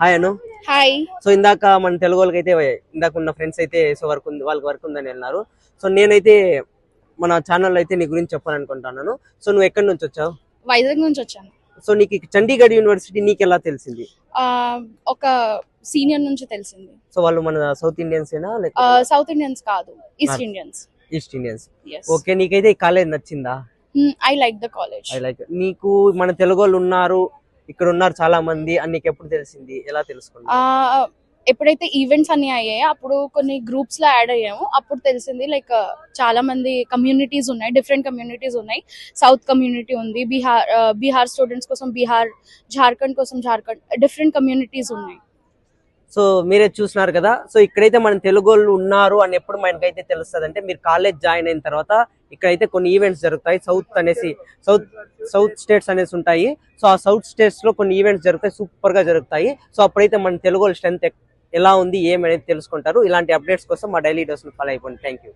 Hi అను. Hi. So ఇందాక మన తెలుగు వాళ్ళకైతే ఇందాక ఉన్న ఫ్రెండ్స్ అయితే సో వర్క్ ఉంది, వాళ్ళకి వర్క్ ఉందని వెళ్ళినారు. సో నేనైతే మన ఛానల్ అయితే నీ గురించి చెప్పాలనుకుంటున్నాను. సో నువ్వు ఎక్కడి నుంచి వచ్చావు? వైజాగ్ నుంచి వచ్చాను. సో నీకు చండీగఢ్ యూనివర్సిటీ నీకు ఎలా తెలిసింది? ఆ, ఒక సీనియర్ నుంచి తెలిసింది. సో వాళ్ళు మన సౌత్ ఇండియన్స్ ఏనా సౌత్ ఇండియన్స్ కాదు, east Indians. East Indians. Okay, నీకైతే ఈ కాలేజ్ నచ్చిందా? I like the college. I like. నీకు మన తెలుగు వాళ్ళు ఉన్నారు, ఇక్కడ ఉన్నారు చాలా మంది అని నీకు ఎప్పుడు తెలిసింది, ఎలా తెలుసుకున్నావు? ఎప్పుడైతే ఈవెంట్స్ అన్ని అయ్యాయో అప్పుడు కొన్ని గ్రూప్స్ లో యాడ్ అయ్యాము. అప్పుడు తెలిసింది లైక్ చాలా మంది కమ్యూనిటీస్ ఉన్నాయి, డిఫరెంట్ కమ్యూనిటీస్ ఉన్నాయి. సౌత్ కమ్యూనిటీ ఉంది, బీహార్ స్టూడెంట్స్ కోసం బీహార్, జార్ఖండ్ కోసం జార్ఖండ్, డిఫరెంట్ కమ్యూనిటీస్ ఉన్నాయి. సో మీరే చూస్తున్నారు కదా. సో ఇక్కడైతే మన తెలుగు వాళ్ళు ఉన్నారు అని ఎప్పుడు మనకైతే తెలుస్తుంది అంటే మీరు కాలేజ్ జాయిన్ అయిన తర్వాత ఇక్కడైతే కొన్ని ఈవెంట్స్ జరుగుతాయి. సౌత్ స్టేట్స్ అనేసి ఉంటాయి. సో ఆ సౌత్ స్టేట్స్ లో కొన్ని ఈవెంట్స్ జరుగుతాయి, సూపర్ గా జరుగుతాయి. సో అప్పుడైతే మన తెలుగు వాళ్ళ స్ట్రెంత్ ఎలా ఉంది ఏమనేది తెలుసుకుంటారు. ఇలాంటి అప్డేట్స్ కోసం మా డైలీ డోస్ ఫాలో అయిపోండి. Thank you.